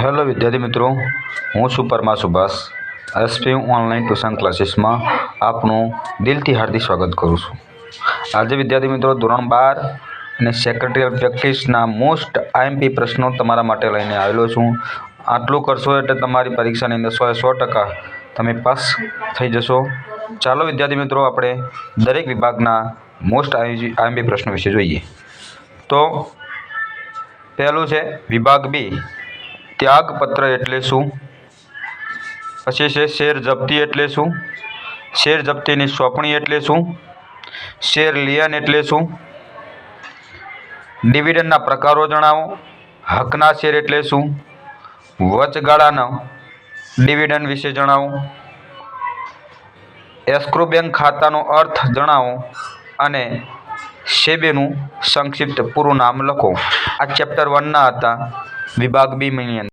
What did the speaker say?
Hello વિદ્યાર્થી મિત્રો, હું છું Parmar Subhash. SP online tuition ક્લાસીસમાં આપનું દિલથી હાર્દિક સ્વાગત કરું છું. આજે વિદ્યાર્થી મિત્રો ધોરણ 12 અને સેક્રેટરીયલ પ્રેક્ટિસના મોસ્ટ આઈએમપી પ્રશ્નો તમારા માટે લઈને આવેલો છું. આટલું કરશો એટલે તમારી પરીક્ષાની અંદર 100% તમે પાસ થઈ જશો. ચાલો વિદ્યાર્થી મિત્રો, આપણે દરેક વિભાગના મોસ્ટ આઈએમપી પ્રશ્નો વિશે જોઈએ. તો પહેલું છે વિભાગ બી, ત્યાગપત્ર એટલે શું? પછી છે શેર જપ્તી એટલે શું? શેર જપ્તીની સોંપણી એટલે શું? શેર લિયન એટલે શું? ડિવિડન્ડના પ્રકારો જણાવો. હકના શેર એટલે શું? વચગાળાના ડિવિડન્ડ વિશે જણાવો. એસ્ક્રો બેંક ખાતાનો અર્થ જણાવો અને સેબીનું સંક્ષિપ્ત પૂરું નામ લખો. આ ચેપ્ટર 1ના હતા વિભાગ બીની અંદર.